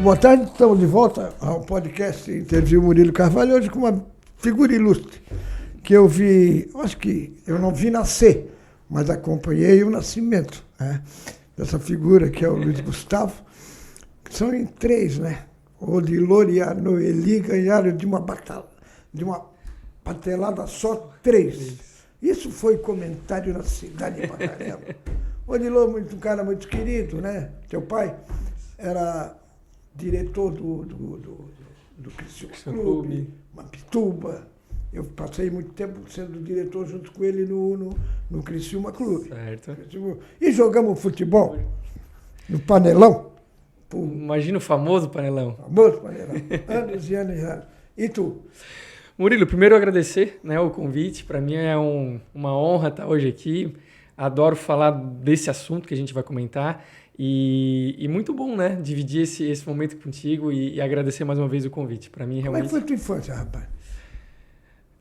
boa tarde, estamos de volta ao podcast Interview Murilo Carvalho, hoje com uma figura ilustre, que eu vi, acho que eu não vi nascer, mas acompanhei o nascimento, né, dessa figura que é o Luiz Gustavo, que são em três, né? Odilor e a Noeli ganharam de uma patelada só 3. Isso foi comentário na cidade de Bacarela. Odilor, um cara muito querido, né? Teu pai era diretor do Criciúma Clube, Mampituba. Eu passei muito tempo sendo diretor junto com ele no Criciúma Clube. Certo. E jogamos futebol no Panelão. Imagina o famoso Panelão. Famoso Panelão. Anos e anos e anos. E tu? Murilo, primeiro agradecer, né, o convite. Para mim é uma honra estar hoje aqui. Adoro falar desse assunto que a gente vai comentar. E muito bom, né? Dividir esse momento contigo e agradecer mais uma vez o convite. Para mim, realmente... Como é que foi a tua infância, rapaz?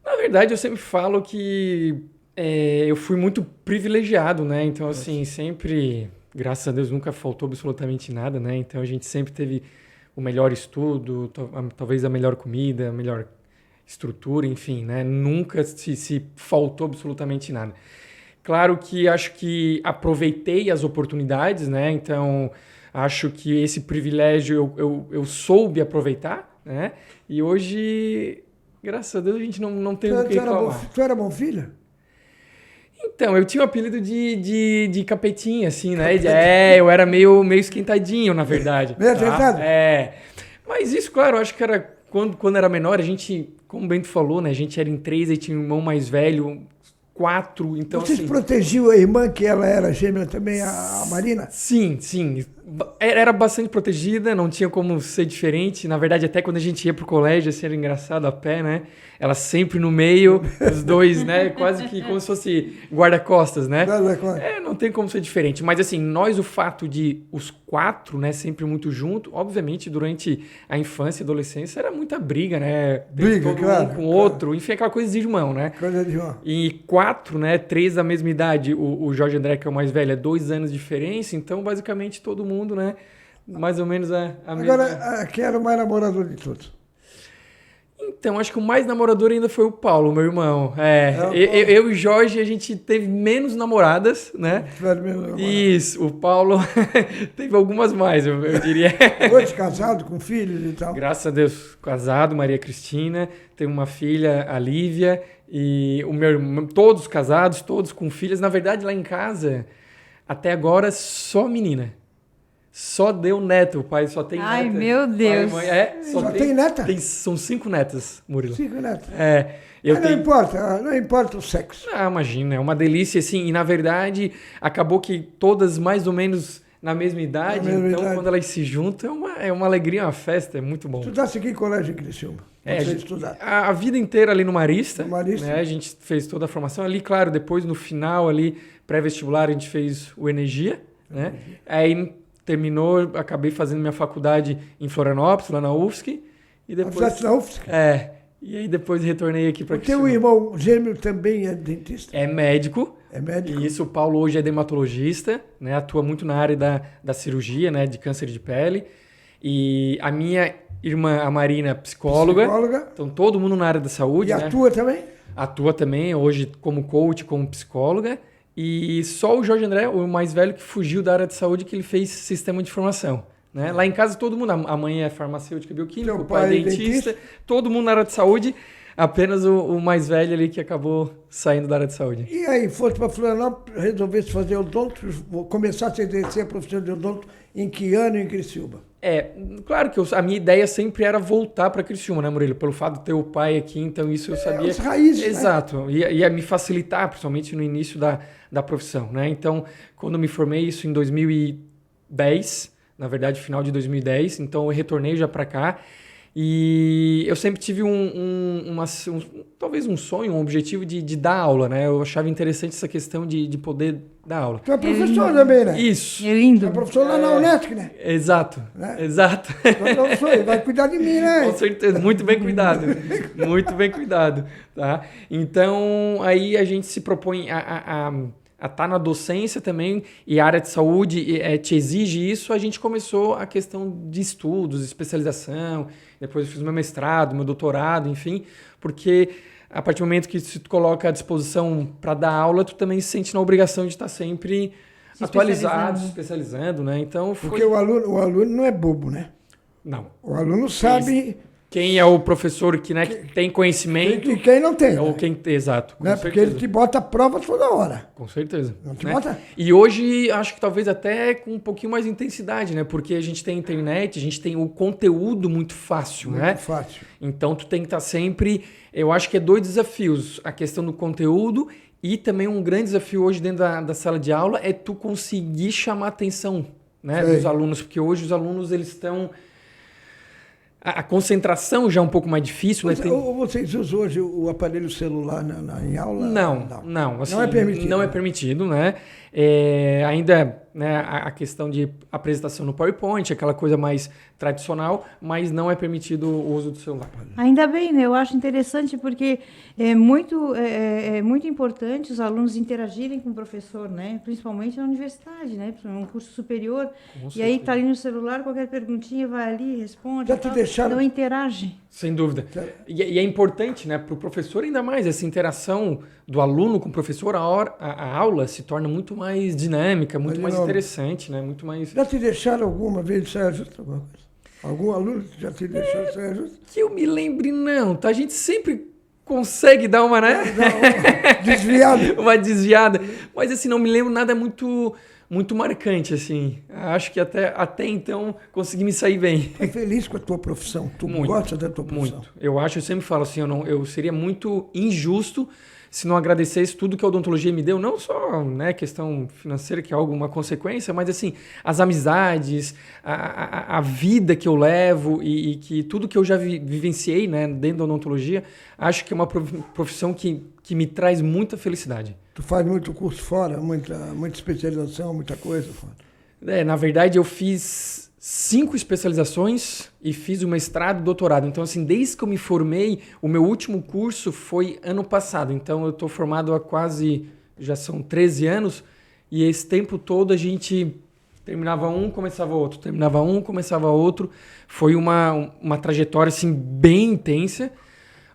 Na verdade, eu sempre falo que eu fui muito privilegiado, né? Então, assim, sempre, graças a Deus, nunca faltou absolutamente nada, né? Então, a gente sempre teve o melhor estudo, talvez a melhor comida, a melhor estrutura, enfim, né? Nunca se faltou absolutamente nada. Claro que acho que aproveitei as oportunidades, né? Então, acho que esse privilégio eu soube aproveitar, né? E hoje, graças a Deus, a gente não tem o que reclamar. Tu era bom filho? Então, eu tinha o apelido de capetinha, assim, né? Eu era meio esquentadinho, na verdade. Meio ajeitado? Mas isso, claro, eu acho que era quando era menor, a gente, como o Bento falou, né? A gente era em 3, aí tinha um irmão mais velho, 4, então Vocês assim... protegiam a irmã, que ela era gêmea também, a Marina? Sim. Era bastante protegida, não tinha como ser diferente. Na verdade, até quando a gente ia pro colégio, assim, era engraçado a pé, né? Ela sempre no meio, os dois, né? Quase que como se fosse guarda-costas, né? Não tem como ser diferente. Mas assim, o fato de os 4, né, sempre muito junto, obviamente, durante a infância e adolescência, era muita briga, né? Briga, claro. Um com o outro, enfim, aquela coisa de irmão, né? Coisa de irmão. E 4, né? 3 da mesma idade, o Jorge André, que é o mais velho, é 2 anos de diferença, então, basicamente, todo mundo, né? Mais ou menos a mesma... Agora, quem era o mais namorador de todos? Então, acho que o mais namorador ainda foi o Paulo, meu irmão. Eu e o Jorge, a gente teve menos namoradas, né? Isso, o Paulo teve algumas mais, eu diria. Hoje casado, com filhos e tal? Graças a Deus, casado, Maria Cristina, tem uma filha, a Lívia, e o meu irmão, todos casados, todos com filhas. Na verdade, lá em casa, até agora, só menina. Só deu neto, o pai só tem neta. Ai, meu Deus. Mãe, só tem neta? São 5 netas, Murilo. 5 netas. Não importa o sexo. Ah, imagina, é uma delícia, assim, e na verdade, acabou que todas mais ou menos na mesma idade, quando elas se juntam, é uma alegria, uma festa, é muito bom. Estudasse aqui em colégio em Criciúma? A vida inteira ali no Marista. No Marista. Né, a gente fez toda a formação ali, claro, depois no final ali, pré-vestibular, a gente fez o Energia, né? Aí terminou, acabei fazendo minha faculdade em Florianópolis, lá na UFSC. E depois... na UFSC? E aí depois retornei aqui para aqui. O teu irmão gêmeo também é dentista? É médico. É médico? E isso, o Paulo hoje é dermatologista, né? Atua muito na área da cirurgia, né? De câncer de pele. E a minha irmã, a Marina, psicóloga. Então todo mundo na área da saúde. E atua também? Atua também, hoje como coach, como psicóloga. E só o Jorge André, o mais velho, que fugiu da área de saúde, que ele fez sistema de informação. Né? Lá em casa todo mundo, a mãe é farmacêutica bioquímica, o pai é dentista, todo mundo na área de saúde, apenas o mais velho ali que acabou saindo da área de saúde. E aí, fosse para Florianópolis, resolvesse fazer odonto, começasse a exercer a profissão de odonto, em que ano em Criciúma? Claro que a minha ideia sempre era voltar para Criciúma, né, Murilo? Pelo fato de ter o pai aqui, então isso eu sabia. As raízes, exato, né? Ia me facilitar, principalmente no início da profissão, né? Então, quando eu me formei, isso em 2010, na verdade, final de 2010, então eu retornei já para cá. E eu sempre tive talvez um sonho, um objetivo de dar aula, né? Eu achava interessante essa questão de poder dar aula. Tu é professor também, né? Isso. É lindo. É professor lá na Unesc, né? Exato, né? Exato. Então, vai cuidar de mim, né? Com certeza, muito bem cuidado. Muito bem cuidado, tá? Então, aí a gente se propõe a a estar na docência também, e a área de saúde te exige isso, a gente começou a questão de estudos, especialização, depois eu fiz meu mestrado, meu doutorado, enfim, porque a partir do momento que se tu coloca à disposição para dar aula, tu também se sente na obrigação de estar sempre atualizado, se especializando, né? Então foi... Porque o aluno não é bobo, né? Não. O aluno sabe... Quem é o professor que, né, que tem conhecimento... E quem não tem. Ou Né? quem... Exato. Né? Porque ele te bota a prova toda hora. Com certeza. Não te né? bota... E hoje, acho que talvez até com um pouquinho mais de intensidade, né? Porque a gente tem internet, a gente tem o conteúdo muito fácil, né? Muito fácil. Então, tu tem que estar sempre... Eu acho que é 2 desafios. A questão do conteúdo e também um grande desafio hoje dentro da sala de aula é tu conseguir chamar a atenção, né, dos alunos. Porque hoje os alunos, eles estão... A concentração já é um pouco mais difícil, né? Vocês usam hoje o aparelho celular em aula? Não. Assim, não é permitido. Não é permitido, né? Ainda, né, a questão de apresentação no PowerPoint, aquela coisa mais tradicional, mas não é permitido o uso do celular. Ainda bem, né? Eu acho interessante porque é muito importante os alunos interagirem com o professor, né? Principalmente na universidade, né? Um curso superior. E aí está ali no celular, qualquer perguntinha vai ali, responde. Já te deixaram... Não interage. Sem dúvida. E é importante, né, para o professor ainda mais, essa interação do aluno com o professor, a aula se torna muito mais dinâmica, muito mais interessante, né? Muito mais... Já te deixaram alguma vez de saia justa? Algum aluno já te deixou de saia justa? Que eu me lembre, não, tá? A gente sempre consegue dar uma, né? Desviada. Uma desviada. Mas assim, não me lembro nada muito marcante, assim. Acho que até então consegui me sair bem. Tá feliz com a tua profissão? Tu Muito, gosta da tua profissão? Muito. Eu sempre falo assim, eu seria muito injusto se não agradecesse tudo que a odontologia me deu, não só, né, questão financeira, que é alguma consequência, mas assim, as amizades, a vida que eu levo e que tudo que eu já vivenciei, né, dentro da odontologia, acho que é uma profissão que me traz muita felicidade. Tu faz muito curso fora, muita especialização, muita coisa fora? Na verdade, eu fiz 5 especializações e fiz o mestrado e doutorado. Então, assim, desde que eu me formei, o meu último curso foi ano passado. Então, eu estou formado há já são 13 anos, e esse tempo todo a gente terminava um, começava outro, terminava um, começava outro. Foi uma trajetória, assim, bem intensa.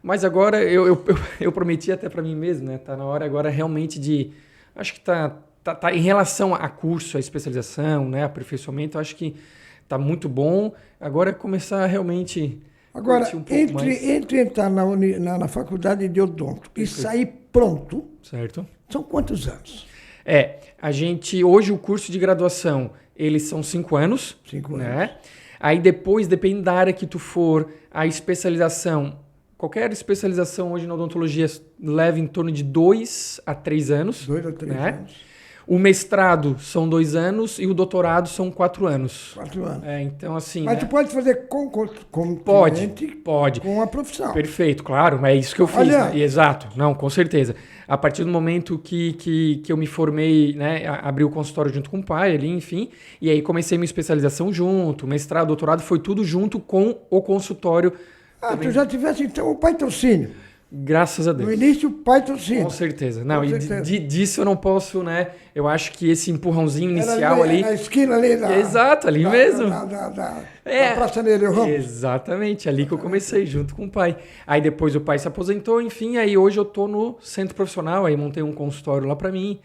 Mas agora, eu prometi até para mim mesmo, né? Tá na hora agora realmente de... Acho que tá em relação a curso, a especialização, né? Aperfeiçoamento, acho que tá muito bom. Agora é começar a realmente... Agora, um pouco mais. entre entrar na faculdade de odonto e sair pronto, certo? São quantos anos? A gente... Hoje o curso de graduação, eles são 5 anos. 5 né? anos. Aí depois, depende da área que tu for, a especialização... Qualquer especialização hoje na odontologia leva em torno de 2 a 3 anos. 2 a 3 anos. O mestrado são 2 anos e o doutorado são 4 anos. 4 anos. Então, assim... Mas né? tu pode fazer com Pode. Com a profissão. Perfeito, claro. É isso que eu fiz. Olha... Né? Exato. Não, com certeza. A partir do momento que eu me formei, né, abri o consultório junto com o pai ali, enfim, e aí comecei minha especialização junto, mestrado, doutorado, foi tudo junto com o consultório. Tu já tivesse, então, o patrocínio. Graças a Deus. No início, patrocínio. Com certeza. Não, Com certeza. Disso eu não posso, né? Eu acho que esse empurrãozinho inicial ali... Na esquina ali. Exato, ali mesmo. Da Praça Nereu Ramos. Exatamente, ali que eu comecei, junto com o pai. Aí depois o pai se aposentou, enfim, aí hoje eu tô no centro profissional, aí montei um consultório lá para mim.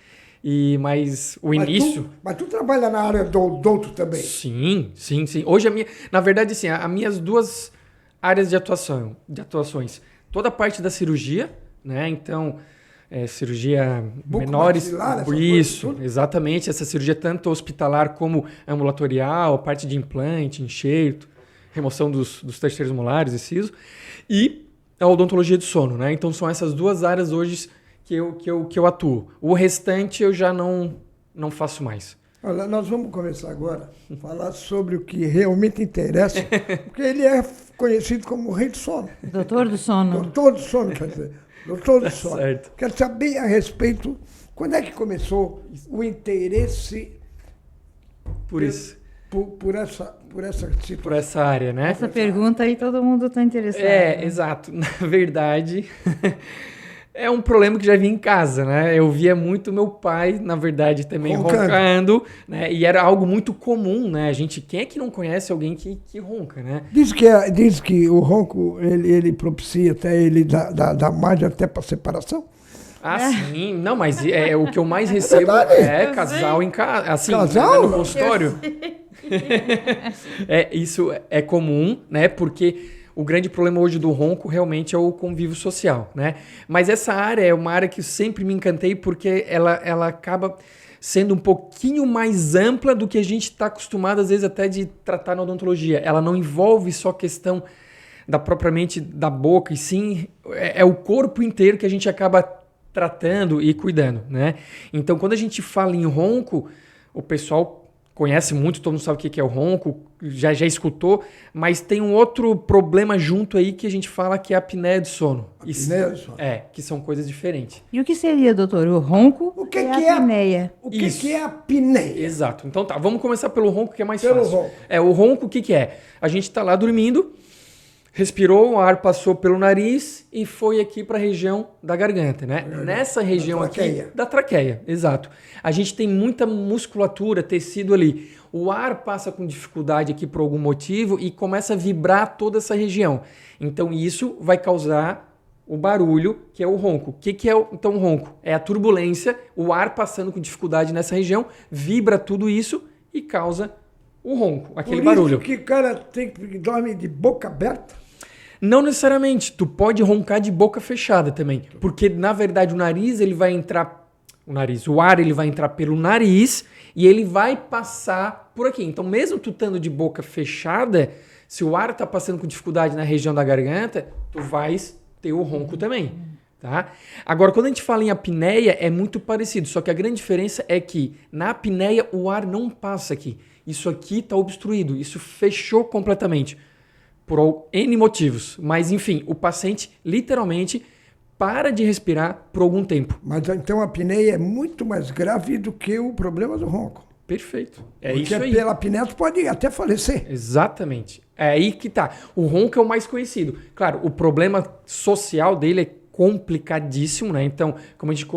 Mas o início... Mas tu trabalha na área do odonto também? Sim. Hoje, na verdade, assim, as minhas 2 áreas de atuações. Toda a parte da cirurgia, né? Então, cirurgia menores. Isso, exatamente. Essa cirurgia tanto hospitalar como ambulatorial, parte de implante, enxerto, remoção dos terceiros molares e siso. E a odontologia de sono, né? Então, são essas 2 áreas hoje que eu atuo. O restante eu já não faço mais. Olha, nós vamos começar agora a falar sobre o que realmente interessa, porque ele é conhecido como o rei do sono. Doutor do sono. Doutor do sono, quer dizer. Doutor do sono. Certo. Quero saber a respeito, quando é que começou o interesse por isso. Por essa situação. Por essa área, né? Essa pergunta aí todo mundo está interessado. Exato. Na verdade... É um problema que já vinha em casa, né? Eu via muito meu pai, na verdade, também roncando, né? E era algo muito comum, né? Quem é que não conhece alguém que ronca, né? Diz que o ronco, ele propicia até, ele dá margem até para separação. Ah, sim. Não, mas o que eu mais recebo casal em casa. Assim, casal? No consultório. Isso é comum, né? Porque o grande problema hoje do ronco realmente é o convívio social, né? Mas essa área é uma área que eu sempre me encantei porque ela acaba sendo um pouquinho mais ampla do que a gente está acostumado, às vezes, até de tratar na odontologia. Ela não envolve só a questão propriamente da boca, e sim é o corpo inteiro que a gente acaba tratando e cuidando, né? Então, quando a gente fala em ronco, o pessoal conhece muito, todo mundo sabe o que é o ronco, já escutou, mas tem um outro problema junto aí que a gente fala que é a apneia de sono. Apneia de sono. Que são coisas diferentes. E o que seria, doutor? O ronco e a apneia? O que é a apneia? Exato. Então tá, vamos começar pelo ronco, que é mais Pelo fácil. ronco. O ronco, o que é? A gente tá lá dormindo, respirou, o ar passou pelo nariz e foi aqui para a região da garganta, né? Nessa região aqui da traqueia, exato. A gente tem muita musculatura, tecido ali. O ar passa com dificuldade aqui por algum motivo e começa a vibrar toda essa região. Então isso vai causar o barulho, que é o ronco. O que é então o ronco? É a turbulência, o ar passando com dificuldade nessa região, vibra tudo isso e causa o ronco, aquele barulho. Por isso que o cara dorme de boca aberta? Não necessariamente, tu pode roncar de boca fechada também, porque na verdade o nariz ele vai entrar, o ar ele vai entrar pelo nariz e ele vai passar por aqui. Então mesmo tu estando de boca fechada, se o ar está passando com dificuldade na região da garganta, tu vais ter o ronco também, tá? Agora quando a gente fala em apneia é muito parecido, só que a grande diferença é que na apneia o ar não passa aqui. Isso aqui está obstruído, isso fechou completamente. Por N motivos. Mas, enfim, o paciente literalmente para de respirar por algum tempo. Mas então a apneia é muito mais grave do que o problema do ronco. Perfeito. Porque isso aí. Pela apneia tu pode até falecer. Exatamente. É aí que tá. O ronco é o mais conhecido. Claro, o problema social dele é complicadíssimo, né? Então, como a gente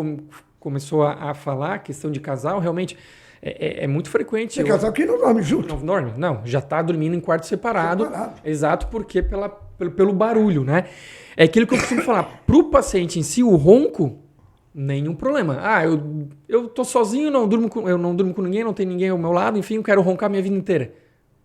começou a falar, a questão de casal, realmente... É muito frequente. Tem casal que não dorme junto. Não dorme? Não, já está dormindo em quarto separado. Exato, porque pelo barulho, né? É aquilo que eu costumo falar. Para o paciente em si, o ronco, nenhum problema. Eu tô sozinho, eu não durmo com ninguém, não tem ninguém ao meu lado, enfim, eu quero roncar minha vida inteira.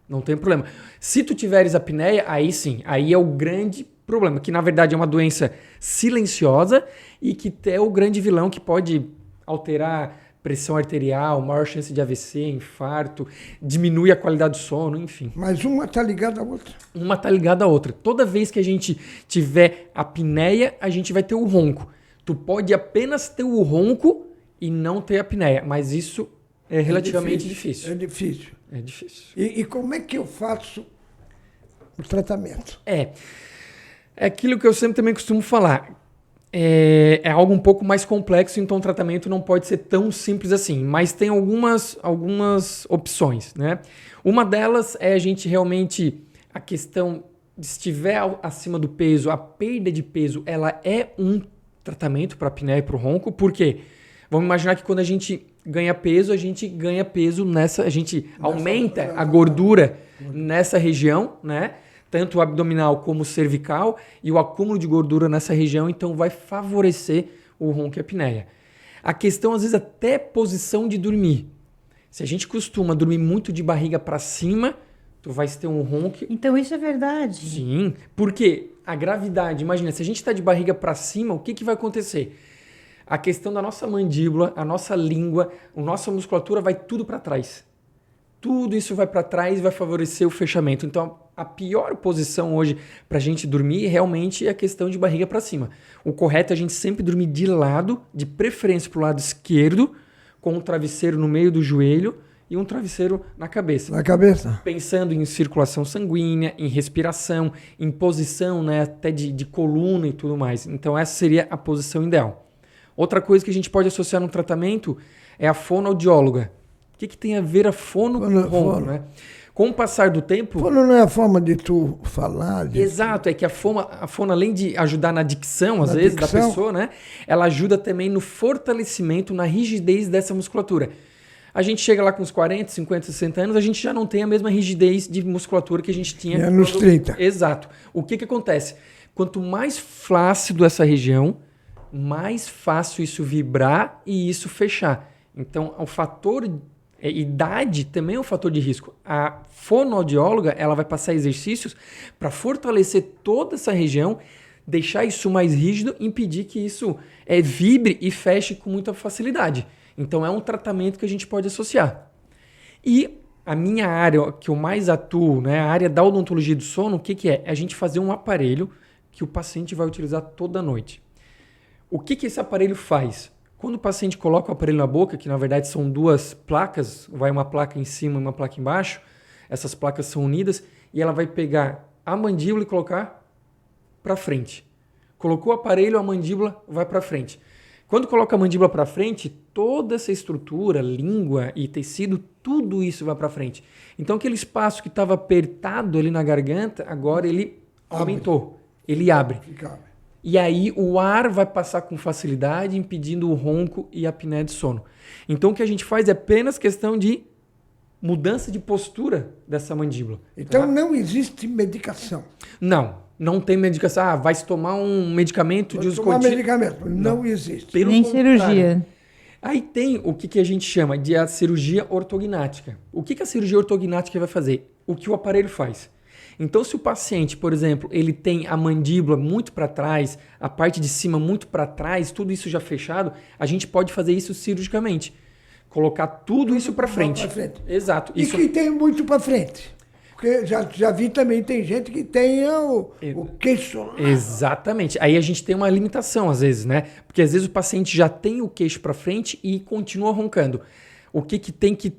Não tem problema. Se tu tiveres apneia, aí sim, aí é o grande problema, que na verdade é uma doença silenciosa e que é o grande vilão que pode alterar pressão arterial, maior chance de AVC, infarto, diminui a qualidade do sono, enfim. Mas uma está ligada à outra. Uma está ligada à outra. Toda vez que a gente tiver apneia, a gente vai ter o ronco. Tu pode apenas ter o ronco e não ter apneia, mas isso é relativamente difícil. É difícil. É difícil. E como é que eu faço o tratamento? É aquilo que eu sempre também costumo falar. É algo um pouco mais complexo, então o tratamento não pode ser tão simples assim, mas tem algumas opções, né? Uma delas é a gente realmente, a questão de se estiver acima do peso, a perda de peso, ela é um tratamento para a apneia e para o ronco, por quê? Vamos imaginar que quando a gente ganha peso a gente aumenta a gordura nessa região, né? Tanto o abdominal como o cervical, e o acúmulo de gordura nessa região, então vai favorecer o ronco e a apneia. A questão, às vezes, até posição de dormir. Se a gente costuma dormir muito de barriga para cima, tu vai ter um ronco. Então isso é verdade. Sim, porque a gravidade, imagina, se a gente está de barriga para cima, o que vai acontecer? A questão da nossa mandíbula, a nossa língua, a nossa musculatura vai tudo para trás. Tudo isso vai para trás e vai favorecer o fechamento. Então, a pior posição hoje para a gente dormir realmente é a questão de barriga para cima. O correto é a gente sempre dormir de lado, de preferência para o lado esquerdo, com um travesseiro no meio do joelho e um travesseiro na cabeça. Na cabeça. Pensando em circulação sanguínea, em respiração, em posição, né, até de coluna e tudo mais. Então, essa seria a posição ideal. Outra coisa que a gente pode associar no tratamento é a fonoaudióloga. O que tem a ver a fono com o ronco, né? Com o passar do tempo... Fono não é a forma de tu falar. Exato, é que a fono, além de ajudar na dicção, às vezes, da pessoa, né? Ela ajuda também no fortalecimento, na rigidez dessa musculatura. A gente chega lá com uns 40, 50, 60 anos, a gente já não tem a mesma rigidez de musculatura que a gente tinha... nos 30. Exato. O que acontece? Quanto mais flácido essa região, mais fácil isso vibrar e isso fechar. Então, o fator... idade também é um fator de risco. A fonoaudióloga, ela vai passar exercícios para fortalecer toda essa região, deixar isso mais rígido, impedir que isso vibre e feche com muita facilidade. Então é um tratamento que a gente pode associar. E a minha área que eu mais atuo, né, a área da odontologia do sono, o que é? É a gente fazer um aparelho que o paciente vai utilizar toda noite. O que esse aparelho faz? Quando o paciente coloca o aparelho na boca, que na verdade são duas placas, vai uma placa em cima e uma placa embaixo, essas placas são unidas e ela vai pegar a mandíbula e colocar para frente. Colocou o aparelho, a mandíbula vai para frente. Quando coloca a mandíbula para frente, toda essa estrutura, língua e tecido, tudo isso vai para frente. Então aquele espaço que estava apertado ali na garganta, agora ele aumentou, ele abre. E aí o ar vai passar com facilidade, impedindo o ronco e a apneia de sono. Então o que a gente faz é apenas questão de mudança de postura dessa mandíbula. Então não existe medicação. Não tem medicação. Vai se tomar um medicamento de uso contínuo. Medicamento. Não existe. Pelo nem contrário. Cirurgia. Aí tem o que a gente chama de a cirurgia ortognática. O que a cirurgia ortognática vai fazer? O que o aparelho faz. Então, se o paciente, por exemplo, ele tem a mandíbula muito para trás, a parte de cima muito para trás, tudo isso já fechado, a gente pode fazer isso cirurgicamente. Colocar tudo isso para frente. Exato. E que tem muito para frente. Porque já vi também, tem gente que tem o queixo. Exatamente. Aí a gente tem uma limitação às vezes, né? Porque às vezes o paciente já tem o queixo para frente e continua roncando. O que tem que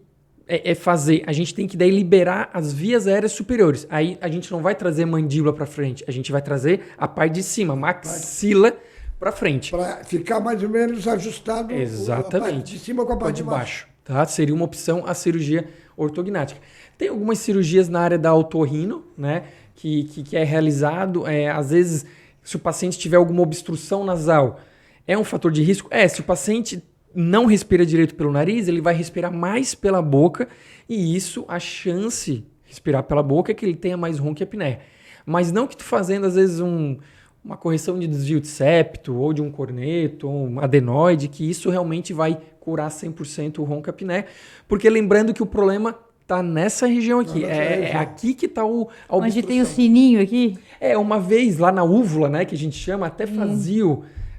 fazer? A gente tem que daí liberar as vias aéreas superiores. Aí a gente não vai trazer mandíbula para frente, a gente vai trazer a parte de cima, maxila para frente. Para ficar mais ou menos ajustado. Exatamente. A parte de cima com a parte de baixo. Tá? Seria uma opção a cirurgia ortognática. Tem algumas cirurgias na área da otorrino, né? Que é realizado, às vezes, se o paciente tiver alguma obstrução nasal, é um fator de risco? Se o paciente não respira direito pelo nariz, ele vai respirar mais pela boca e isso, a chance de respirar pela boca é que ele tenha mais ronco e apneia. Mas não que tu fazendo, às vezes, uma correção de desvio de septo ou de um corneto ou um adenoide, que isso realmente vai curar 100% o ronco e apneia, porque lembrando que o problema tá nessa região aqui. É aqui que tá a obstrução. Onde tem o sininho aqui? Uma vez lá na úvula, né, que a gente chama, até fazia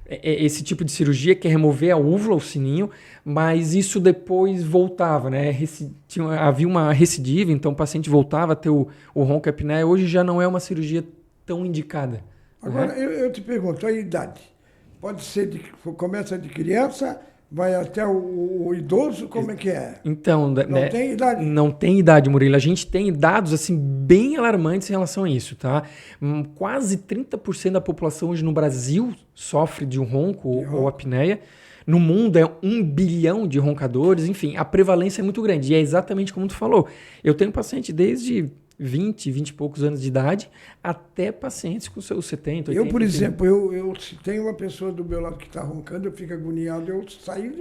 esse tipo de cirurgia, que é remover a úvula, o sininho, mas isso depois voltava, né? Havia uma recidiva, então o paciente voltava a ter o ronco e apneia. Hoje já não é uma cirurgia tão indicada. Agora, eu te pergunto, a idade? Pode ser começa de criança, vai até o idoso, como é que é? Então, não tem idade? Não tem idade, Murilo. A gente tem dados assim bem alarmantes em relação a isso, tá? Quase 30% da população hoje no Brasil sofre de um ronco ou apneia. No mundo é 1 bilhão de roncadores, enfim, a prevalência é muito grande. E é exatamente como tu falou. Eu tenho paciente desde 20 e poucos anos de idade, até pacientes com seus 70, 80. Eu, por exemplo, se tem uma pessoa do meu lado que está roncando, eu fico agoniado, eu saio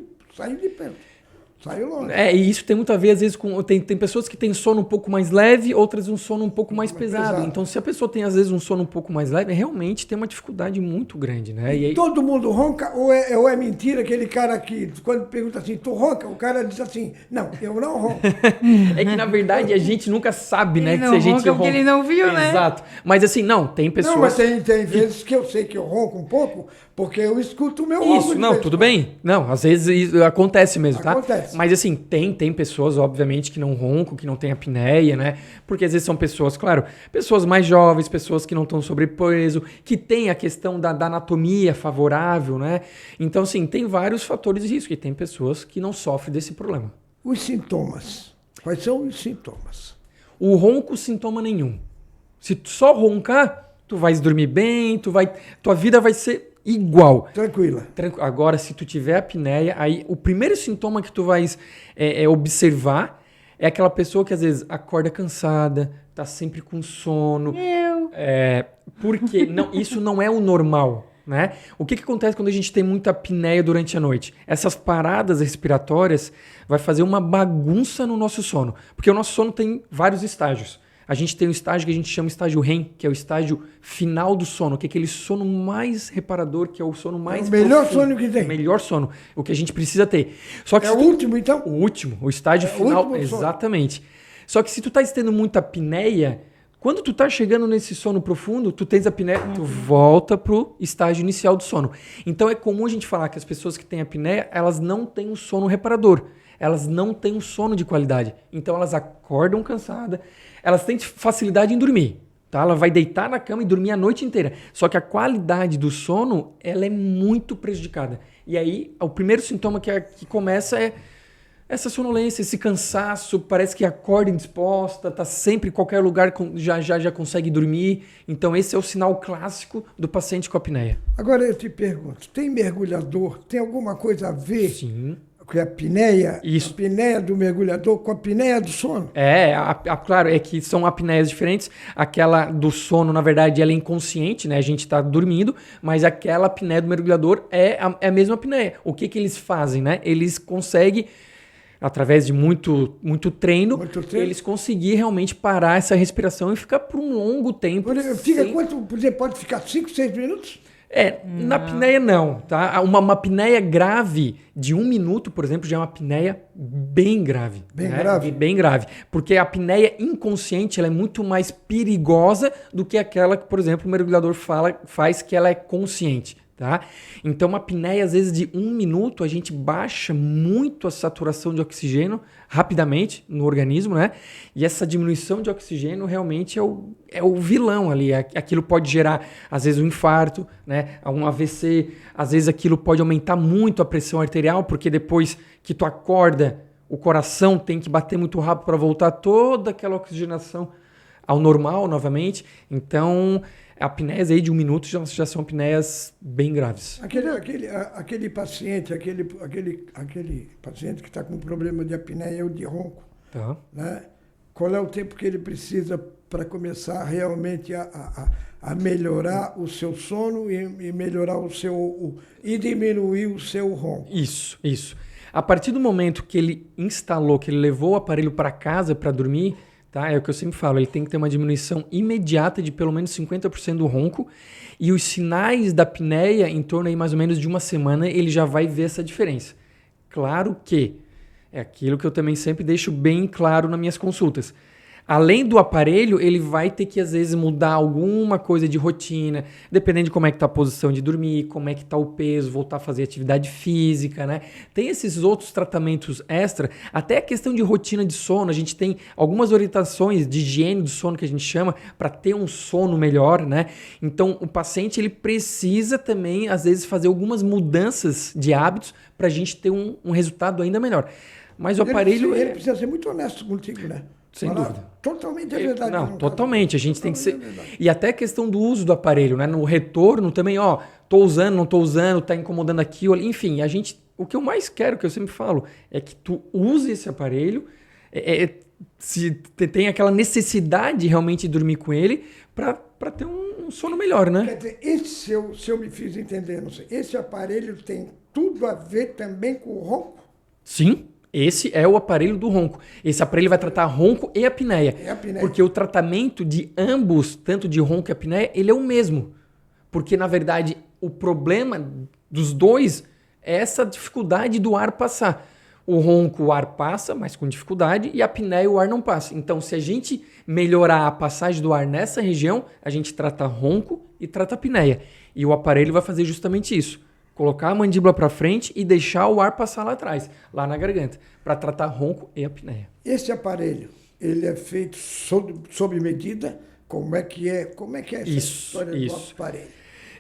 de perto. Saio longe. E isso tem muito a ver, às vezes, com... Tem pessoas que têm sono um pouco mais leve, outras um sono um pouco mais pesado. Então, se a pessoa tem, às vezes, um sono um pouco mais leve, realmente tem uma dificuldade muito grande, né? E aí... Todo mundo ronca ou é mentira aquele cara que, quando pergunta assim, tu ronca? O cara diz assim, não, eu não ronco. É que, na verdade, a gente nunca sabe, né? Que se a gente ronca porque ele não viu, né? Exato. Mas, assim, não, tem pessoas... Não, mas tem vezes que eu sei que eu ronco um pouco, porque eu escuto o meu ronco. Isso, não, tudo bem. Não, às vezes isso acontece mesmo, tá? Acontece. Mas, assim, tem pessoas, obviamente, que não roncam, que não tem apneia, né? Porque às vezes são pessoas, claro, pessoas mais jovens, pessoas que não estão sobrepeso, que tem a questão da anatomia favorável, né? Então, assim, tem vários fatores de risco e tem pessoas que não sofrem desse problema. Os sintomas. Quais são os sintomas? O ronco, sintoma nenhum. Se tu só roncar, tu vais dormir bem, tua vida vai ser igual. Tranquila. Agora, se tu tiver apneia, aí o primeiro sintoma que tu vais observar é aquela pessoa que às vezes acorda cansada, tá sempre com sono. Porque isso não é o normal, né? O que acontece quando a gente tem muita apneia durante a noite? Essas paradas respiratórias vai fazer uma bagunça no nosso sono, porque o nosso sono tem vários estágios. A gente tem um estágio que a gente chama estágio REM, que é o estágio final do sono, que é aquele sono mais reparador, que é o sono mais o melhor profundo, sono que tem. O melhor sono, o que a gente precisa ter. Só que o último, então? O último, o estágio final, o exatamente. Só que se tu tá tendo muita apneia, quando tu tá chegando nesse sono profundo, tu tens a apneia, tu volta pro estágio inicial do sono. Então é comum a gente falar que as pessoas que têm apneia, elas não têm um sono reparador. Elas não têm um sono de qualidade. Então elas acordam cansadas, elas têm facilidade em dormir. Tá? Ela vai deitar na cama e dormir a noite inteira. Só que a qualidade do sono, ela é muito prejudicada. E aí, o primeiro sintoma que começa é essa sonolência, esse cansaço, parece que acorda indisposta, tá sempre em qualquer lugar, já consegue dormir. Então esse é o sinal clássico do paciente com apneia. Agora eu te pergunto, tem mergulhador, tem alguma coisa a ver? Sim. Com a apneia, Isso. A apneia do mergulhador com a apneia do sono? Claro, é que são apneias diferentes. Aquela do sono, na verdade, ela é inconsciente, né? A gente está dormindo, mas aquela apneia do mergulhador é a mesma apneia. O que eles fazem, né? Eles conseguem, através de muito treino, eles conseguirem realmente parar essa respiração e ficar por um longo tempo. Quanto, por exemplo, pode ficar 5, 6 minutos? Na apneia não, tá? Uma apneia grave de 1 minuto, por exemplo, já é uma apneia bem grave. Bem grave. Porque a apneia inconsciente ela é muito mais perigosa do que aquela que, por exemplo, o mergulhador faz que ela é consciente. Tá? Então, uma apneia, às vezes, de 1 minuto, a gente baixa muito a saturação de oxigênio rapidamente no organismo, né? E essa diminuição de oxigênio realmente é o vilão ali. Aquilo pode gerar, às vezes, um infarto, né? Um AVC. Às vezes, aquilo pode aumentar muito a pressão arterial, porque depois que tu acorda, o coração tem que bater muito rápido para voltar toda aquela oxigenação ao normal novamente. Então, apneias aí de 1 minuto já são apneias bem graves. Aquele paciente que está com problema de apneia ou de ronco, tá, né? Qual é o tempo que ele precisa para começar realmente a melhorar o seu sono e melhorar e diminuir o seu ronco? Isso. A partir do momento que ele instalou, que ele levou o aparelho para casa para dormir, tá? É o que eu sempre falo, ele tem que ter uma diminuição imediata de pelo menos 50% do ronco e os sinais da apneia, em torno aí mais ou menos de 1 semana, ele já vai ver essa diferença. Claro que é aquilo que eu também sempre deixo bem claro nas minhas consultas. Além do aparelho, ele vai ter que, às vezes, mudar alguma coisa de rotina, dependendo de como é que está a posição de dormir, como é que está o peso, voltar a fazer atividade física, né? Tem esses outros tratamentos extra, até a questão de rotina de sono, a gente tem algumas orientações de higiene do sono que a gente chama para ter um sono melhor, né? Então, o paciente, ele precisa também, às vezes, fazer algumas mudanças de hábitos para a gente ter um resultado ainda melhor. Mas o aparelho... Ele precisa ser muito honesto contigo, né? Sem dúvida. Totalmente a verdade. Não, totalmente. A gente tem que ser... E até a questão do uso do aparelho, né? No retorno também, tô usando, não tô usando, tá incomodando aquilo. Enfim, o que eu mais quero, que eu sempre falo, é que tu use esse aparelho, se tem aquela necessidade realmente de dormir com ele, para ter um sono melhor, né? Quer dizer, se eu me fiz entender, não sei, esse aparelho tem tudo a ver também com o ronco? Sim. Esse é o aparelho do ronco. Esse aparelho vai tratar ronco e apneia. Porque o tratamento de ambos, tanto de ronco e apneia, ele é o mesmo. Porque, na verdade, o problema dos dois é essa dificuldade do ar passar. O ronco, o ar passa, mas com dificuldade, e a apneia, o ar não passa. Então, se a gente melhorar a passagem do ar nessa região, a gente trata ronco e trata apneia. E o aparelho vai fazer justamente isso. Colocar a mandíbula para frente e deixar o ar passar lá atrás, lá na garganta, para tratar ronco e apneia. Esse aparelho, ele é feito sob medida? Como é que é essa história do aparelho?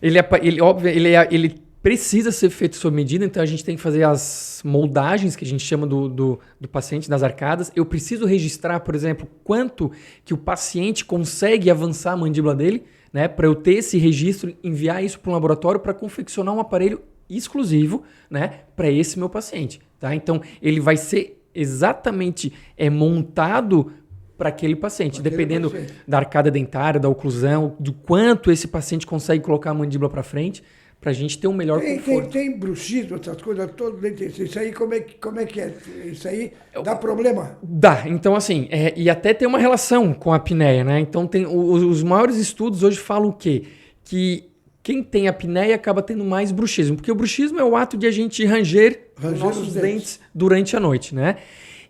Ele precisa ser feito sob medida, então a gente tem que fazer as moldagens que a gente chama do paciente, das arcadas. Eu preciso registrar, por exemplo, quanto que o paciente consegue avançar a mandíbula dele, né, para eu ter esse registro, enviar isso para um laboratório para confeccionar um aparelho exclusivo, né, para esse meu paciente. Tá? Então, ele vai ser exatamente montado para aquele paciente, dependendo da arcada dentária, da oclusão, do quanto esse paciente consegue colocar a mandíbula para frente, para a gente ter um melhor conforto. Tem bruxismo, essas coisas todas. Isso aí, como é que é? Isso aí dá problema? Dá. Então, assim, e até tem uma relação com a apneia, né? Então, tem os maiores estudos hoje falam o quê? Que quem tem apneia acaba tendo mais bruxismo, porque o bruxismo é o ato de a gente ranger nossos dentes durante a noite, né?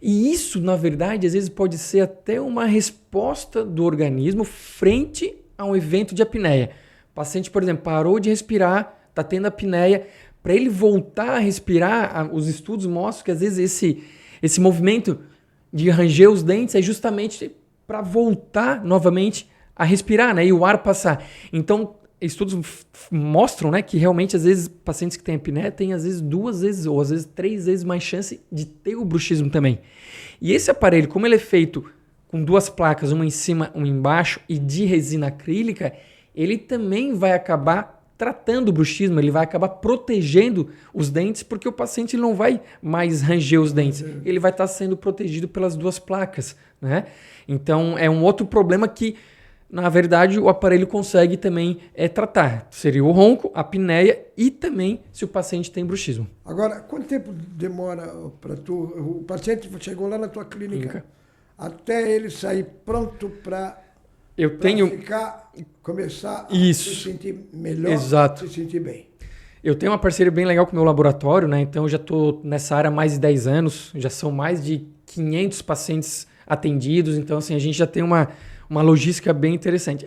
E isso, na verdade, às vezes pode ser até uma resposta do organismo frente a um evento de apneia. O paciente, por exemplo, parou de respirar, está tendo apneia. Para ele voltar a respirar, os estudos mostram que às vezes esse movimento de ranger os dentes é justamente para voltar novamente a respirar, né? E o ar passar. Então, estudos mostram, né, que realmente às vezes pacientes que têm apneia têm às vezes 2 vezes ou às vezes 3 vezes mais chance de ter o bruxismo também. E esse aparelho, como ele é feito com 2 placas, uma em cima, uma embaixo e de resina acrílica, ele também vai acabar tratando o bruxismo, ele vai acabar protegendo os dentes, porque o paciente não vai mais ranger os dentes, ele vai estar sendo protegido pelas 2 placas, né? Então é um outro problema que, na verdade, o aparelho consegue também tratar. Seria o ronco, a apneia e também se o paciente tem bruxismo. Agora, quanto tempo demora para o paciente chegou lá na tua clínica até ele sair pronto para começar a se sentir melhor, Exato. se sentir bem? Eu tenho uma parceria bem legal com o meu laboratório, né? Então eu já estou nessa área há mais de 10 anos, já são mais de 500 pacientes atendidos, então assim, a gente já tem uma logística bem interessante.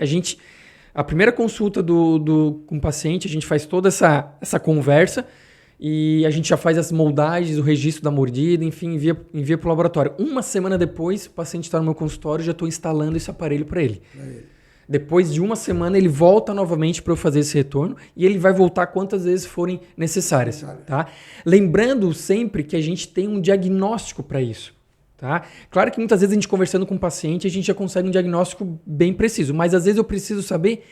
A primeira consulta com o paciente, a gente faz toda essa conversa e a gente já faz as moldagens, o registro da mordida, enfim, envia para o laboratório. Uma semana depois, o paciente está no meu consultório e já estou instalando esse aparelho para ele. Depois de uma semana, ele volta novamente para eu fazer esse retorno e ele vai voltar quantas vezes forem necessárias. Tá? Lembrando sempre que a gente tem um diagnóstico para isso. Tá? Claro que muitas vezes a gente conversando com o paciente, a gente já consegue um diagnóstico bem preciso, mas às vezes eu preciso saber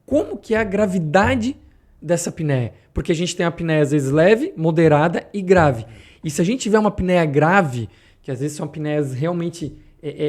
como que é a gravidade dessa apneia, porque a gente tem uma apneia às vezes leve, moderada e grave. E se a gente tiver uma apneia grave, que às vezes são apneias realmente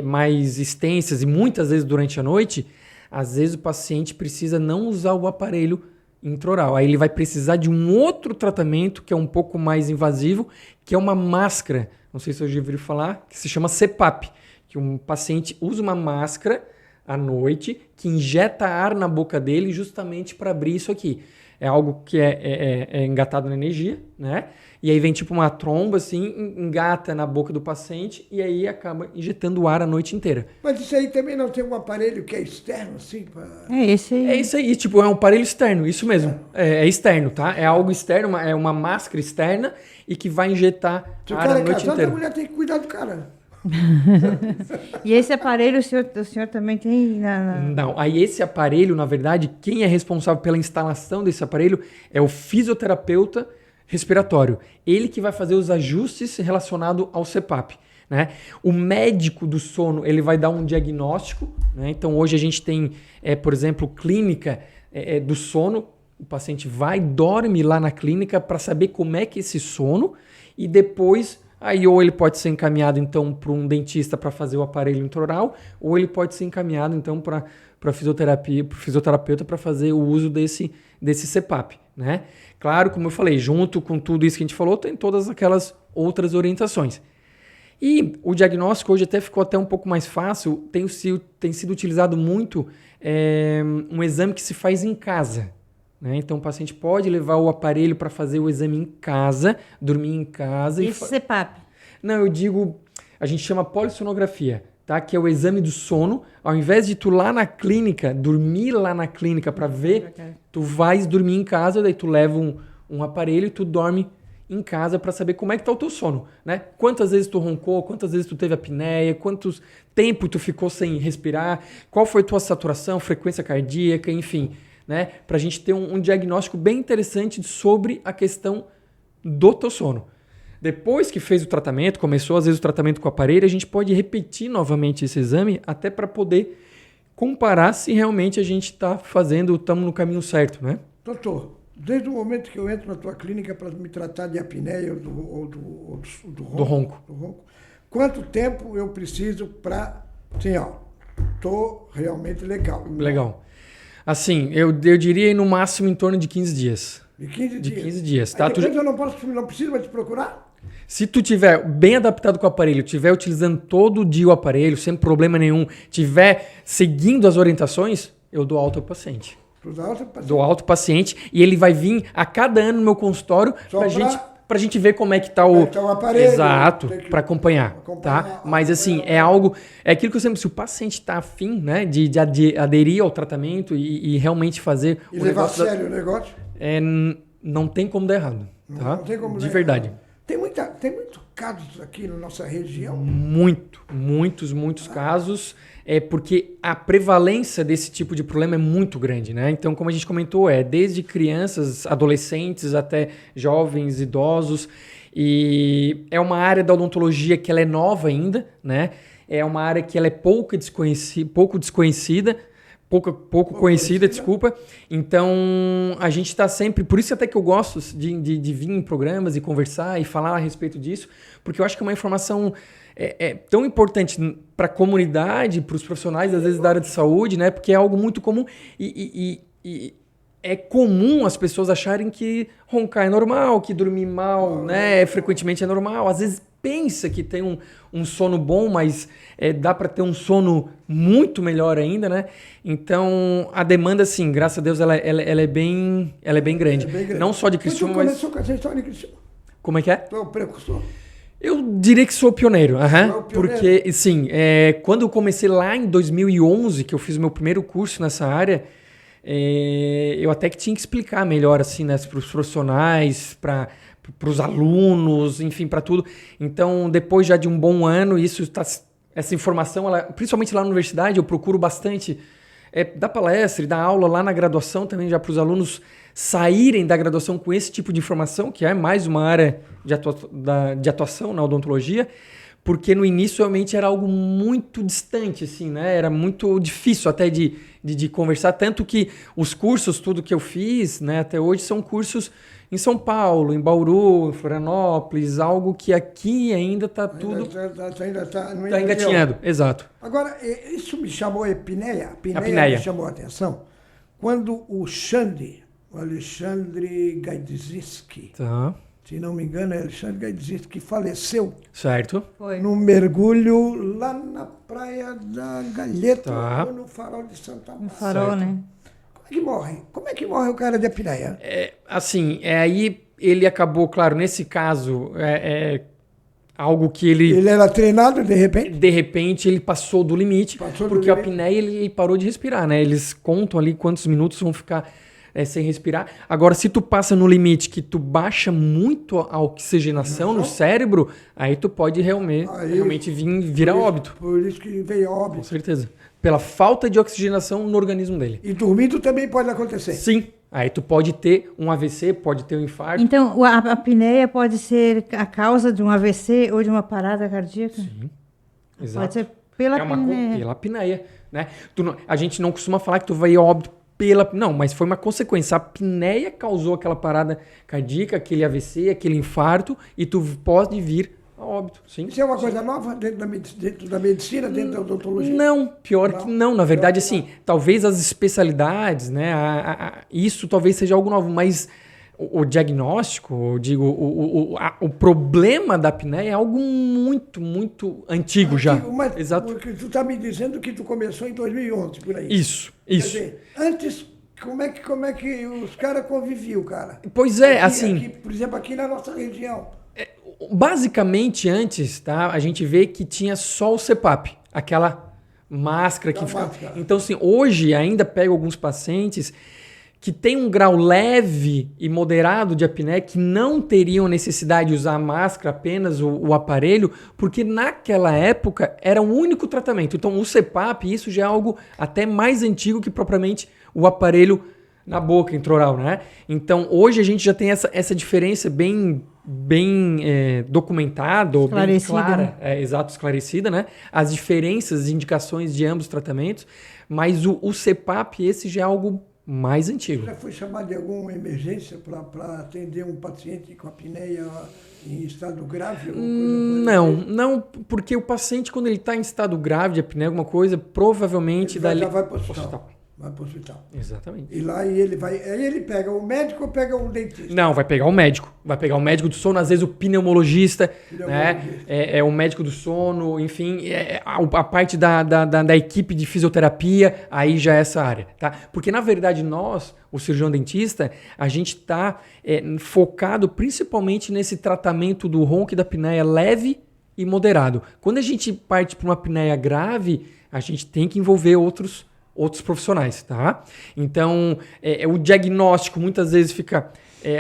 mais extensas e muitas vezes durante a noite, às vezes o paciente precisa não usar o aparelho intraoral. Aí ele vai precisar de um outro tratamento que é um pouco mais invasivo, que é uma máscara. Não sei se eu já ouviram falar, que se chama CPAP, que um paciente usa uma máscara à noite que injeta ar na boca dele justamente para abrir isso aqui. É algo que é engatado na energia, né? E aí vem tipo uma tromba assim, engata na boca do paciente e aí acaba injetando ar a noite inteira. Mas isso aí também não tem um aparelho que é externo, assim? Esse aí. É isso aí, tipo, é um aparelho externo, isso mesmo. É externo, tá? É algo externo, é uma máscara externa e que vai injetar ar a noite inteira. A mulher tem que cuidar do cara. E esse aparelho o senhor também tem? Não, aí esse aparelho, na verdade, quem é responsável pela instalação desse aparelho é o fisioterapeuta respiratório. Ele que vai fazer os ajustes relacionados ao CPAP. Né? O médico do sono ele vai dar um diagnóstico. Né? Então hoje a gente tem, por exemplo, clínica do sono. O paciente dorme lá na clínica para saber como é que é esse sono e depois... Aí ou ele pode ser encaminhado então para um dentista para fazer o aparelho intraoral, ou ele pode ser encaminhado então para fisioterapia, para o fisioterapeuta para fazer o uso desse CPAP, né? Claro, como eu falei, junto com tudo isso que a gente falou, tem todas aquelas outras orientações. E o diagnóstico hoje até ficou até um pouco mais fácil, tem sido utilizado muito um exame que se faz em casa. Né? Então, o paciente pode levar o aparelho para fazer o exame em casa, dormir em casa. Esse CPAP? Não, eu digo, a gente chama polissonografia, tá? Que é o exame do sono. Ao invés de tu lá na clínica, dormir lá na clínica para ver, tu vais dormir em casa, daí tu leva um aparelho e tu dorme em casa para saber como é que tá o teu sono, né? Quantas vezes tu roncou, quantas vezes tu teve apneia, quanto tempo tu ficou sem respirar, qual foi tua saturação, frequência cardíaca, enfim... Né, para a gente ter um diagnóstico bem interessante sobre a questão do teu sono. Depois que fez o tratamento, começou às vezes o tratamento com o aparelho, a gente pode repetir novamente esse exame até para poder comparar se realmente a gente está estamos no caminho certo, né? Doutor, Desde o momento que eu entro na tua clínica para me tratar de apneia ou do ronco, quanto tempo eu preciso para, assim, ó, tô realmente legal. Legal. Assim, eu diria no máximo em torno de 15 dias. De 15 dias? De 15 dias, tá? Aí depois eu não preciso mais te procurar? Se tu tiver bem adaptado com o aparelho, tiver utilizando todo dia o aparelho, sem problema nenhum, tiver seguindo as orientações, eu dou alta ao paciente. Dou alta ao paciente e ele vai vir a cada ano no meu consultório pra gente ver como é que tá o aparelho. Exato, para acompanhar, tá? Mas assim, é aquilo que eu sempre, se o paciente tá afim, né, de aderir ao tratamento e realmente fazer e levar a sério o negócio, não tem como dar errado, tá? Não tem como de verdade. Errado. Tem muitos casos aqui na nossa região? Muitos casos, porque a prevalência desse tipo de problema é muito grande, né? Então, como a gente comentou, desde crianças, adolescentes, até jovens, idosos, e é uma área da odontologia que ela é nova ainda, né? É uma área que ela é pouco desconhecida, pouco conhecida, desculpa. Então, a gente está sempre... Por isso até que eu gosto de vir em programas e conversar e falar a respeito disso, porque eu acho que é uma informação tão importante para a comunidade, para os profissionais, às vezes, da área de saúde, né? Porque é algo muito comum e é comum as pessoas acharem que roncar é normal, que dormir mal, né, frequentemente é normal. Às vezes pensa que tem um sono bom, mas dá para ter um sono muito melhor ainda, né? Então, a demanda, assim, graças a Deus, ela é bem grande. Não só de Criciúma, mas... Você começou com essa história de Criciúma? Como é que é? Tu é o precursor? Eu diria que sou pioneiro, pioneiro. Porque, sim, quando eu comecei lá em 2011, que eu fiz o meu primeiro curso nessa área, eu até que tinha que explicar melhor, assim, né, para os profissionais, para os alunos, enfim, para tudo. Então, depois já de um bom ano, essa informação, principalmente lá na universidade, eu procuro bastante dar palestra e dar aula lá na graduação também, já para os alunos saírem da graduação com esse tipo de informação, que é mais uma área de atuação na odontologia, porque no início realmente era algo muito distante, assim, né? Era muito difícil até de conversar, tanto que os cursos, tudo que eu fiz, né, até hoje, são cursos em São Paulo, em Bauru, em Florianópolis, algo que aqui ainda está tudo... Está engatinhando, exato. Agora, isso me chamou a apneia me chamou a atenção, quando o Alexandre Gaidzinski, se não me engano, é Alexandre Gaidzinski, que faleceu. Certo. Foi. No mergulho lá na Praia da Galheta, ou no Farol de Santa Marta. No Farol, né? Como é que morre o cara de apneia? Aí ele acabou, claro, nesse caso, algo que ele... Ele era treinado, de repente? De repente, ele passou do limite, porque a apneia, ele parou de respirar, né? Eles contam ali quantos minutos vão ficar sem respirar. Agora, se tu passa no limite que tu baixa muito a oxigenação no cérebro, aí tu pode realmente vir a óbito. Por isso que veio a óbito. Com certeza. Pela falta de oxigenação no organismo dele. E dormindo também pode acontecer? Sim. Aí tu pode ter um AVC, pode ter um infarto. Então, a apneia pode ser a causa de um AVC ou de uma parada cardíaca? Sim, exato. Pode ser pela apneia. Pela apneia, né? A gente não costuma falar que tu vai a óbito pela... Não, mas foi uma consequência. A apneia causou aquela parada cardíaca, aquele AVC, aquele infarto, e tu pode vir a óbito, sim. Isso é uma coisa nova dentro da medicina, dentro da odontologia? Não, que não. Na verdade, assim, talvez as especialidades, né, isso talvez seja algo novo, mas o diagnóstico, eu digo, o problema da apneia é algo muito, muito antigo já. Mas, exato. Porque tu está me dizendo que tu começou em 2011, por aí. Isso. Quer dizer, antes, como é que os caras conviviam, cara? Pois é, assim... por exemplo, aqui na nossa região. Basicamente, antes, tá, a gente vê que tinha só o CPAP, aquela máscara que ficava... Então, assim, hoje ainda pego alguns pacientes que têm um grau leve e moderado de apneia, que não teriam necessidade de usar a máscara, apenas o aparelho, porque naquela época era o único tratamento. Então, o CPAP, isso já é algo até mais antigo que propriamente o aparelho na boca, intraoral, né? Então, hoje a gente já tem essa diferença bem documentada, ou bem clara, exato, esclarecida, né? As diferenças, as indicações de ambos os tratamentos, mas o CPAP, esse já é algo mais antigo. Já foi chamado de alguma emergência para atender um paciente com apneia em estado grave? Não, porque o paciente, quando ele está em estado grave de apneia, alguma coisa, provavelmente... Já vai para o hospital. Vai para o hospital. Exatamente. E lá aí ele pega o médico ou pega o dentista? Não, vai pegar o médico. Vai pegar o médico do sono, às vezes o pneumologista, né? É o médico do sono, enfim, a parte da equipe de fisioterapia, aí já é essa área, tá? Porque, na verdade, nós, o cirurgião dentista, a gente está focado principalmente nesse tratamento do ronco e da apneia leve e moderado. Quando a gente parte para uma apneia grave, a gente tem que envolver outros profissionais, tá? Então, o diagnóstico muitas vezes fica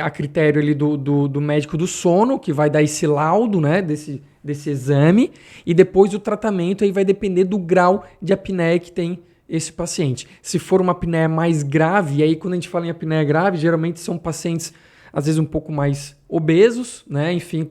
a critério ali do médico do sono, que vai dar esse laudo, né, desse exame, e depois o tratamento aí vai depender do grau de apneia que tem esse paciente. Se for uma apneia mais grave, e aí quando a gente fala em apneia grave, geralmente são pacientes às vezes um pouco mais obesos, né, enfim,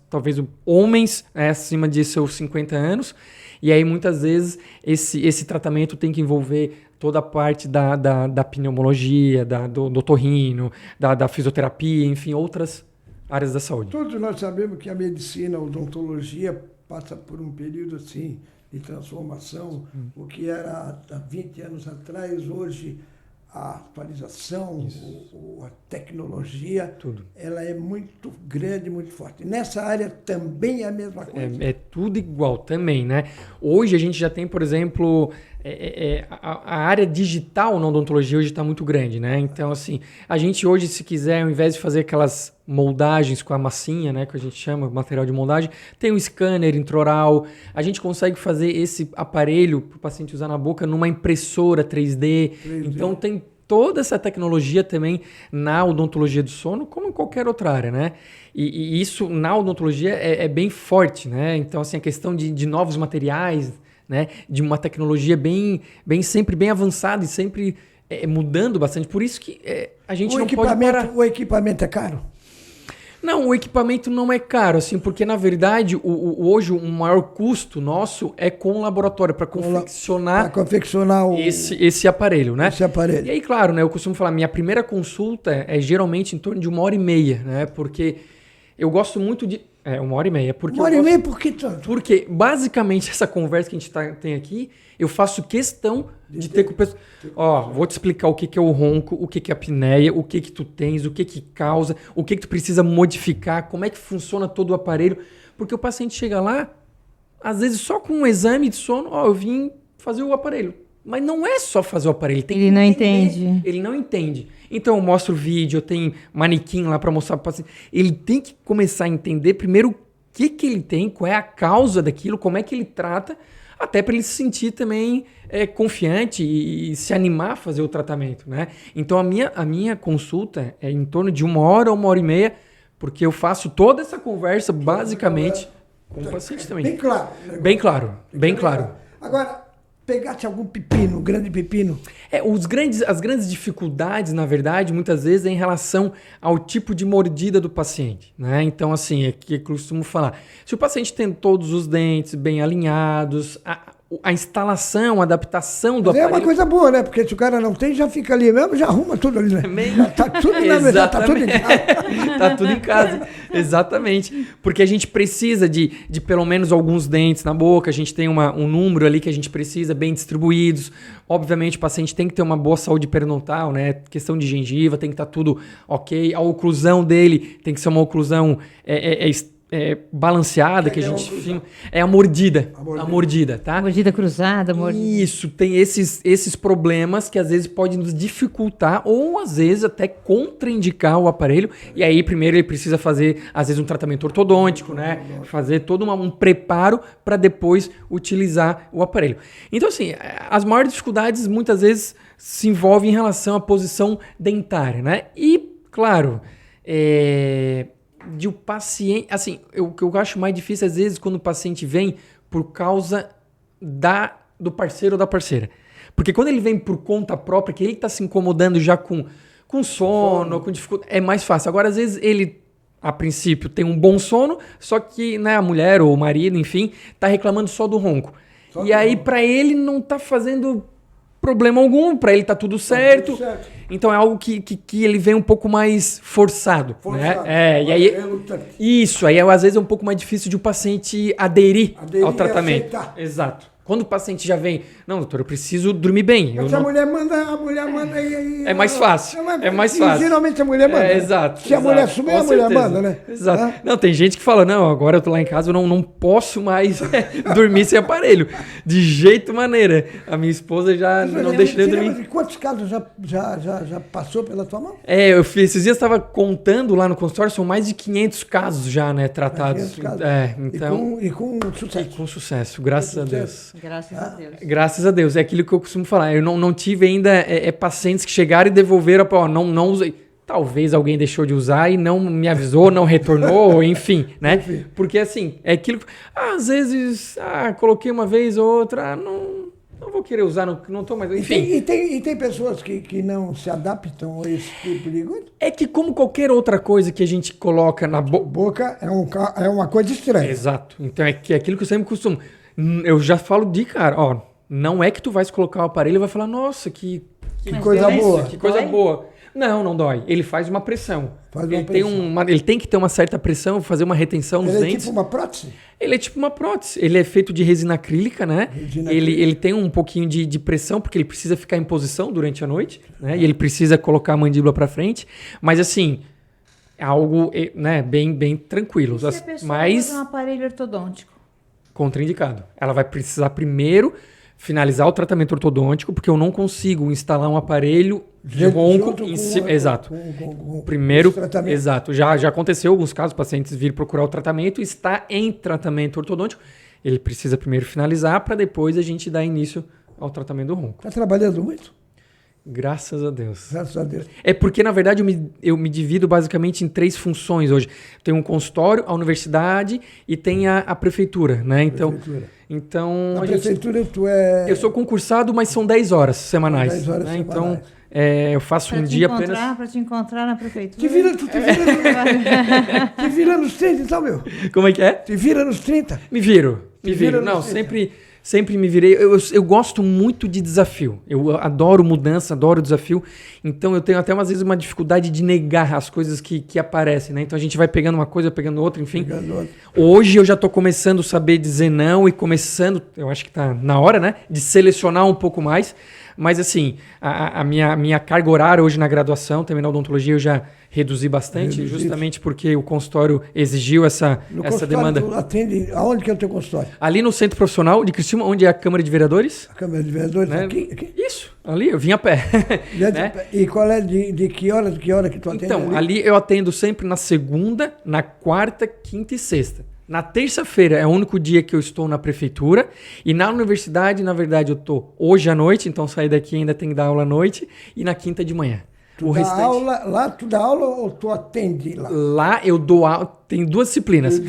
talvez homens acima de seus 50 anos, e aí, muitas vezes, esse tratamento tem que envolver toda a parte da pneumologia, do otorrino, da fisioterapia, enfim, outras áreas da saúde. Todos nós sabemos que a medicina, a odontologia, passa por um período assim de transformação. O que era há 20 anos atrás, hoje a atualização, a tecnologia, tudo. Ela é muito grande, muito forte. Nessa área também é a mesma coisa. É tudo igual também, né? Hoje a gente já tem, por exemplo, a área digital na odontologia hoje está muito grande, né? Então, assim, a gente hoje, se quiser, ao invés de fazer aquelas moldagens com a massinha, né, que a gente chama material de moldagem, tem um scanner intraoral, a gente consegue fazer esse aparelho para o paciente usar na boca numa impressora 3D. Então tem toda essa tecnologia também na odontologia do sono, como em qualquer outra área, né? E isso na odontologia é bem forte, né? Então, assim, a questão de novos materiais, né, de uma tecnologia sempre bem avançada e sempre mudando bastante. Por isso que a gente não pode parar. O equipamento é caro? Não, o equipamento não é caro, assim, porque na verdade hoje o maior custo nosso é com o laboratório para confeccionar esse aparelho, né? Esse aparelho. E aí, claro, né, eu costumo falar, minha primeira consulta é geralmente em torno de 1h30, né? Porque eu gosto muito de... 1h30. Porque 1h30, por que tanto? Porque, basicamente, essa conversa que a gente tem aqui, eu faço questão de ter com o pessoal. Vou te explicar o que é o ronco, o que é a apneia, o que tu tens, o que causa, o que tu precisa modificar, como é que funciona todo o aparelho. Porque o paciente chega lá, às vezes só com um exame de sono, eu vim fazer o aparelho. Mas não é só fazer o aparelho. Ele não entende. Ele não entende. Então eu mostro o vídeo, eu tenho manequim lá para mostrar para o paciente. Ele tem que começar a entender primeiro o que ele tem, qual é a causa daquilo, como é que ele trata, até para ele se sentir também confiante e se animar a fazer o tratamento, né? Então a minha consulta é em torno de 1h, 1h30, porque eu faço toda essa conversa basicamente com o paciente também. Bem claro. Bem claro. Agora, pegaste algum pepino, grande pepino? As grandes dificuldades, na verdade, muitas vezes é em relação ao tipo de mordida do paciente, né? Então, assim, é que eu costumo falar. Se o paciente tem todos os dentes bem alinhados, a instalação, a adaptação do aparelho... É uma coisa boa, né? Porque se o cara não tem, já fica ali mesmo, já arruma tudo ali, né? Já tá tudo na verdade, tá tudo em casa. Tá tudo em casa, exatamente. Porque a gente precisa de pelo menos alguns dentes na boca, a gente tem um número ali que a gente precisa, bem distribuídos. Obviamente o paciente tem que ter uma boa saúde periodontal, né? Questão de gengiva, tem que estar tudo ok. A oclusão dele tem que ser uma oclusão balanceada, que a gente filma. É a mordida. A mordida, tá? Mordida cruzada, Isso, tem esses problemas que às vezes podem nos dificultar ou às vezes até contraindicar o aparelho. E aí, primeiro, ele precisa fazer, às vezes, um tratamento ortodôntico, né? Fazer todo um preparo para depois utilizar o aparelho. Então, assim, as maiores dificuldades muitas vezes se envolvem em relação à posição dentária, né? E, claro, de o paciente... Assim, o que eu acho mais difícil, às vezes, quando o paciente vem por causa do parceiro ou da parceira. Porque quando ele vem por conta própria, que ele está se incomodando já com sono, com dificuldade, é mais fácil. Agora, às vezes, ele, a princípio, tem um bom sono, só que, né, a mulher ou o marido, enfim, está reclamando só do ronco. E aí, para ele, não está fazendo problema algum, para ele tá tudo certo. Então é algo que ele vem um pouco mais forçado. Né? E aí, isso, aí às vezes é um pouco mais difícil de o paciente aderir ao tratamento. Exato. Quando o paciente já vem, não, doutor, eu preciso dormir bem. Mas a mulher manda é mais fácil. É mais fácil. Geralmente a mulher manda. Exato. Se a mulher subir, a mulher manda, né? Exato. Não, tem gente que fala, não, agora eu tô lá em casa, eu não posso mais dormir sem aparelho. De jeito maneira. A minha esposa já não deixa eu dormir. Quantos casos já passou pela tua mão? Esses dias estava contando lá no consultório, são mais de 500 casos já, né, tratados. 500 casos. Então, E com sucesso. Com sucesso, graças a Deus. Graças a Deus. Graças a Deus. É aquilo que eu costumo falar. Eu não tive ainda pacientes que chegaram e devolveram, não usei. Talvez alguém deixou de usar e não me avisou, não retornou, enfim, né? Porque assim, é aquilo que... às vezes, coloquei uma vez ou outra, não vou querer usar, não tô mais... Enfim. E tem pessoas que não se adaptam a esse tipo de coisa? É que como qualquer outra coisa que a gente coloca na boca, é uma coisa estranha. Exato. Então é aquilo que eu sempre costumo... Eu já falo de cara, não é que tu vais colocar o aparelho e vai falar, nossa, que coisa boa. Que coisa boa. Não dói. Ele faz uma pressão. Ele tem que ter uma certa pressão, fazer uma retenção nos dentes. Ele é tipo uma prótese? Ele é tipo uma prótese. Ele é feito de resina acrílica, né? Ele tem um pouquinho de pressão, porque ele precisa ficar em posição durante a noite, né? E ele precisa colocar a mandíbula para frente. Mas assim, é algo, né, bem tranquilo. E se a pessoa usa um aparelho ortodôntico? Contraindicado. Ela vai precisar primeiro finalizar o tratamento ortodôntico, porque eu não consigo instalar um aparelho de ronco em cima. Exato. Primeiro, exato. Já aconteceu alguns casos, pacientes virem procurar o tratamento, está em tratamento ortodôntico. Ele precisa primeiro finalizar para depois a gente dar início ao tratamento do ronco. Está trabalhando muito? Graças a Deus. Graças a Deus. É porque, na verdade, eu me divido basicamente em 3 funções hoje. Tem um consultório, a universidade e tem a prefeitura, né? Então a prefeitura tu é... Eu sou concursado, mas são 10 horas semanais. 10 horas né? semanais. Então, eu faço um dia apenas... Para te encontrar na prefeitura. Te vira nos 30 então, meu. Como é que é? Te vira nos 30. Me viro. Não, sempre me virei. Eu gosto muito de desafio. Eu adoro mudança, adoro desafio. Então eu tenho até às vezes uma dificuldade de negar as coisas que aparecem, né? Então a gente vai pegando uma coisa, pegando outra, enfim. Hoje eu já estou começando a saber dizer não e começando, eu acho que está na hora, né? De selecionar um pouco mais. Mas assim, a minha carga horária hoje na graduação, também na odontologia, eu já reduzi bastante, justamente porque o consultório exigiu essa demanda. Tu atende, aonde que é o teu consultório? Ali no Centro Profissional de Criciúma, onde é a Câmara de Vereadores. A Câmara de Vereadores, né? Aqui? Isso, ali, eu vim a pé. Né? E qual é de que hora que tu atende? Então, ali eu atendo sempre na segunda, na quarta, quinta e sexta. Na terça-feira é o único dia que eu estou na prefeitura e na universidade, na verdade, eu estou hoje à noite, então sair daqui ainda tem que dar aula à noite e na quinta de manhã. Tu dá aula ou tu atende lá? Lá eu dou aula, tem 2 disciplinas.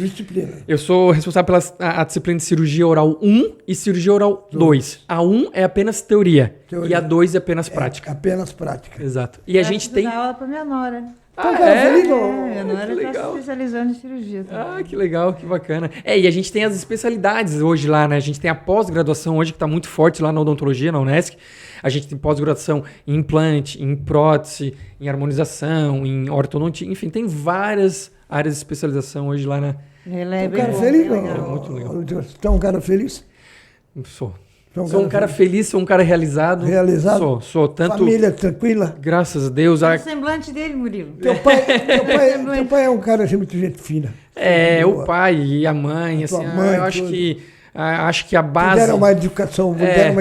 Eu sou responsável pela disciplina de cirurgia oral 1 e cirurgia oral 2. A 1 é apenas teoria e a 2 é apenas prática. Apenas prática. Exato. E a gente tem... Eu dou aula para minha nora. Minha nora está se especializando em cirurgia também. Que legal, que bacana. E a gente tem as especialidades hoje lá, né? A gente tem a pós-graduação hoje que está muito forte lá na odontologia, na Unesc. A gente tem pós-graduação em implante, em prótese, em harmonização, em ortodontia. Enfim, tem várias áreas de especialização hoje lá na... Ele é bem feliz? Muito legal. Tu é um cara feliz? Sou um cara feliz, sou um cara realizado. Realizado? Sou tanto... Família tranquila? Graças a Deus. O semblante dele, Murilo. Teu pai é um cara de muita gente fina. O pai e a mãe, assim, eu acho que a base... Deram uma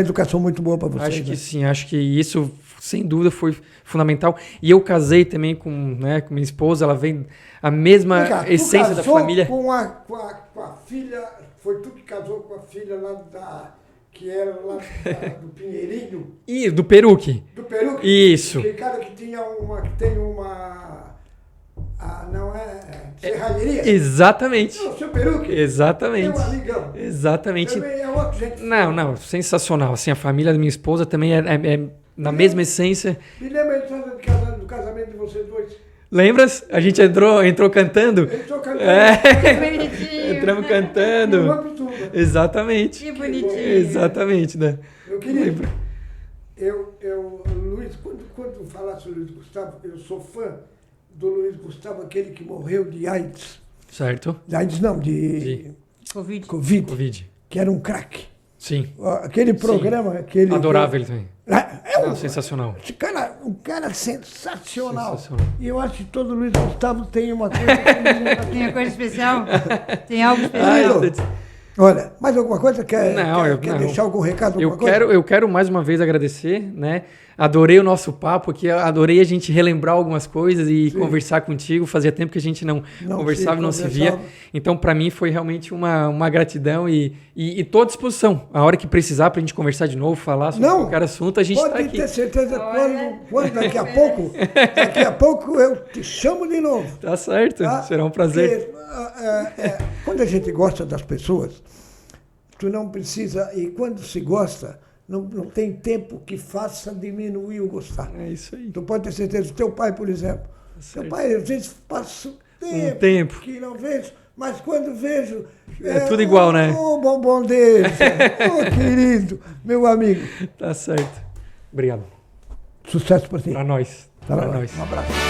educação muito boa para vocês. Acho que sim, acho que isso, sem dúvida, foi fundamental. E eu casei também com minha esposa, ela vem a mesma essência da família. Com a filha, foi tu que casou com a filha lá que era lá do Pinheirinho? E do Peruque. Do Peruque? Isso. Aquele cara que tem não é serralheria? Exatamente. O seu Peruque? Exatamente. Tem um amigão. Exatamente. Também é outro gente. Não, sensacional. Assim, a família da minha esposa também é na mesma essência. Me lembra a história do casamento de vocês dois? Lembras? A gente entrou cantando? Entrou cantando. Que bonitinho. Entramos cantando. Exatamente. Que bonitinho. Exatamente, né? Meu querido, abraço, Luiz Gustavo. Eu sou fã do Luiz Gustavo, aquele que morreu de AIDS. Certo. De AIDS não, de Covid. Covid. Que era um craque. Sim. Aquele programa... Aquele, Adorava ele também. É Sensacional. Esse cara, um cara sensacional. Sensacional. E eu acho que todo Luiz Gustavo tem uma coisa... que Tem uma coisa especial? Tem algo Ah, especial? Olha, mais alguma coisa? Quer Não, quer deixar algum recado? Alguma Eu quero mais uma vez agradecer, né? Adorei o nosso papo aqui, adorei a gente relembrar algumas coisas e conversar contigo. Fazia tempo que a gente não conversava e não se via. Então, para mim, foi realmente uma gratidão e tô à disposição. A hora que precisar para a gente conversar de novo, falar sobre qualquer assunto, a gente está aqui. Pode ter certeza, quando daqui a pouco eu te chamo de novo. Tá certo, será um prazer. Porque, quando a gente gosta das pessoas, tu não precisa, e quando se gosta, não tem tempo que faça diminuir o gostar. É isso aí. Tu pode ter certeza. Teu pai, por exemplo. Teu pai, às vezes, passa tempo que não vejo, mas quando vejo... É tudo igual, né? Bombom dele. Querido, meu amigo. Tá certo. Obrigado. Sucesso para ti. Para nós. Para nós. Um abraço.